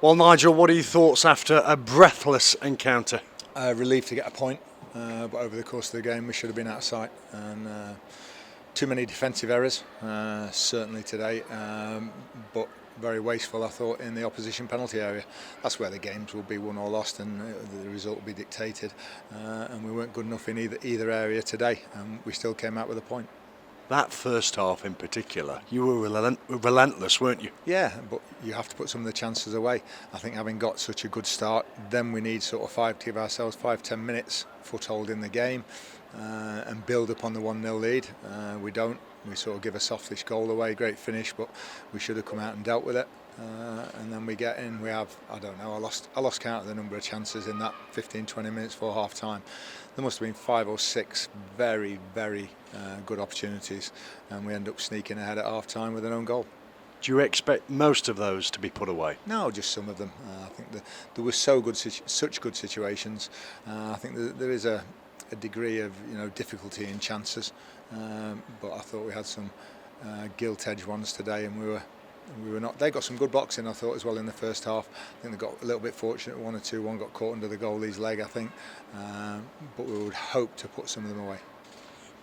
Well, Nigel, what are your thoughts after a breathless encounter? Relieved to get a point, but over the course of the game we should have been out of sight, and too many defensive errors, certainly today, but very wasteful I thought in the opposition penalty area. That's where the games will be won or lost, and the result will be dictated, and we weren't good enough in either area today, and we still came out with a point. That first half in particular, you were relentless, weren't you? Yeah, but you have to put some of the chances away. I think having got such a good start, then we need sort of to give ourselves 5-10 minutes foothold in the game, and build upon the 1-0 lead. We don't. We sort of give a softish goal away, great finish, but we should have come out and dealt with it. And then we get in, we have, I don't know, I lost count of the number of chances in that 15-20 minutes for half time. There must have been 5 or 6 very, very good opportunities, and we end up sneaking ahead at half time with an own goal. Do you expect most of those to be put away? No, just some of them. I think there were such good situations. I think there is a degree of difficulty in chances, but I thought we had some gilt-edged ones today, and we were not. They got some good boxing, I thought, as well in the first half. I think they got a little bit fortunate, 1 or 2. One got caught under the goalie's leg, I think, but we would hope to put some of them away.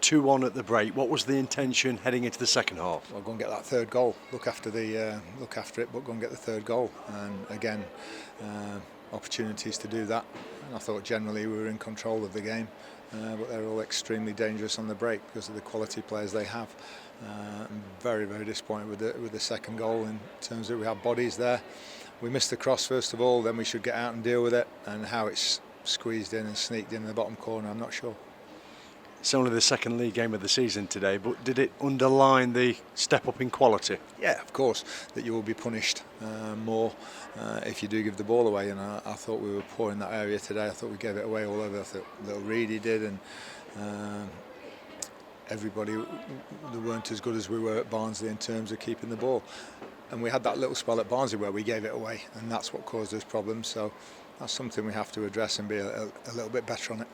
2-1 at the break. What was the intention heading into the second half? Well, go and get that third goal. Look after it, but go and get the third goal. And again, opportunities to do that. And I thought generally we were in control of the game, but they're all extremely dangerous on the break because of the quality players they have. I'm very, very disappointed with the second goal in terms of we have bodies there. We missed the cross first of all, then we should get out and deal with it. And how it's squeezed in and sneaked in the bottom corner, I'm not sure. It's only the second league game of the season today, but did it underline the step up in quality? Yeah, of course, that you will be punished more if you do give the ball away, and I thought we were poor in that area today. I thought we gave it away all over. I thought Little Reedy did, and everybody, they weren't as good as we were at Barnsley in terms of keeping the ball. And we had that little spell at Barnsley where we gave it away, and that's what caused us problems. So that's something we have to address and be a little bit better on it.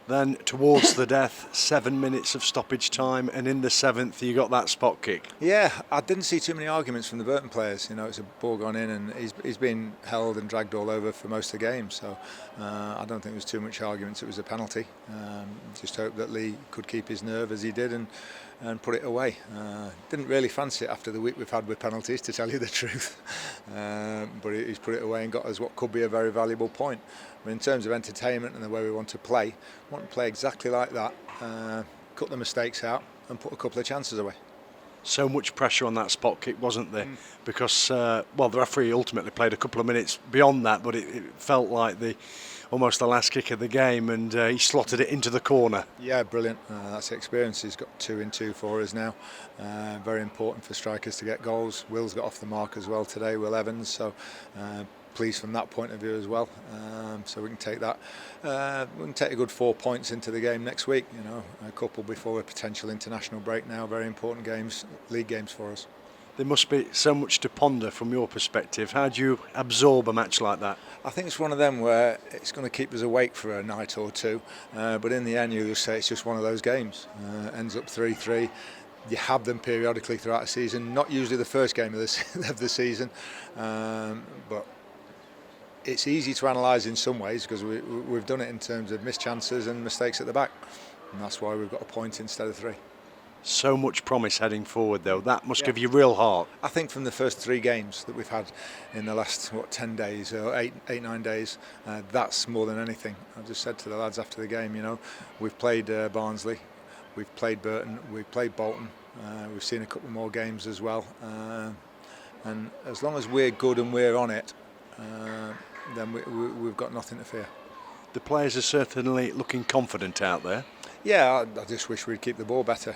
Then towards the death, 7 minutes of stoppage time, and in the 7th you got that spot kick. Yeah, I didn't see too many arguments from the Burton players. It's a ball gone in, and he's been held and dragged all over for most of the game. So I don't think there was too much arguments. It was a penalty. Just hope that Lee could keep his nerve as he did and put it away. Didn't really fancy it after the week we've had with penalties, to tell you the truth. But he's put it away and got us what could be a very valuable point. But in terms of entertainment and the way we want to play exactly like that, cut the mistakes out and put a couple of chances away. So much pressure on that spot kick, wasn't there? Because, the referee ultimately played a couple of minutes beyond that, but it felt like almost the last kick of the game, and he slotted it into the corner. Yeah, brilliant. That's the experience. He's got 2 in 2 for us now. Very important for strikers to get goals. Will's got off the mark as well today, Will Evans, so pleased from that point of view as well. So we can take that. We can take a good 4 points into the game next week. A couple before a potential international break now. Very important games, league games for us. There must be so much to ponder from your perspective. How do you absorb a match like that? I think it's one of them where it's going to keep us awake for a night or two, but in the end you'll say it's just one of those games. Ends up 3-3. You have them periodically throughout the season, not usually the first game of the season, but it's easy to analyse in some ways because we've done it in terms of missed chances and mistakes at the back, and that's why we've got a point instead of 3. So much promise heading forward, though. That must give you real heart. I think from the first 3 games that we've had in the last 10 days or 8-9 days, that's more than anything. I just said to the lads after the game, we've played Barnsley, we've played Burton, we've played Bolton, we've seen a couple more games as well, and as long as we're good and we're on it, then we've got nothing to fear. The players are certainly looking confident out there. Yeah, I just wish we'd keep the ball better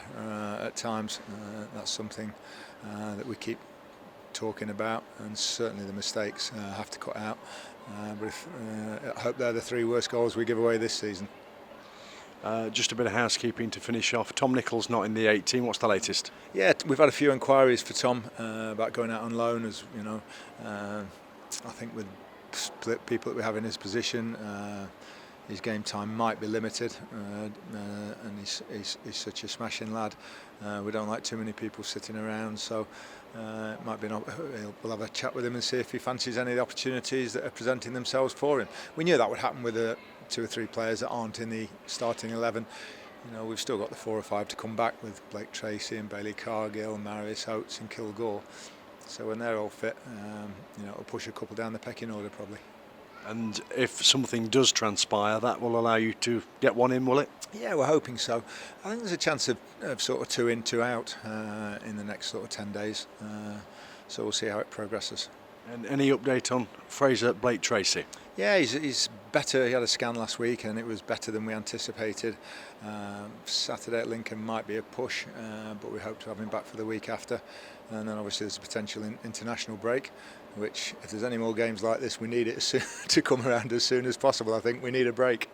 at times. That's something that we keep talking about, and certainly the mistakes have to cut out. But I hope they're the 3 worst goals we give away this season. Just a bit of housekeeping to finish off. Tom Nicholls not in the 18. What's the latest? Yeah, we've had a few inquiries for Tom about going out on loan. As you know, I think with split people that we have in his position, his game time might be limited, and he's such a smashing lad. We don't like too many people sitting around, so Might be we'll have a chat with him and see if he fancies any of the opportunities that are presenting themselves for him. We knew that would happen with 2 or 3 players that aren't in the starting 11. We've still got the 4 or 5 to come back with Blake Tracy and Bailey Cargill, Marius Oates and Kilgore. So when they're all fit, it'll push a couple down the pecking order probably. And if something does transpire, that will allow you to get one in, will it? Yeah, we're hoping so. I think there's a chance of sort of 2 in, 2 out in the next sort of 10 days. So we'll see how it progresses. And any update on Fraser Blake Tracy? Yeah, he's better. He had a scan last week and it was better than we anticipated. Saturday at Lincoln might be a push, but we hope to have him back for the week after. And then obviously there's a potential international break, which if there's any more games like this, we need it to come around as soon as possible. I think we need a break.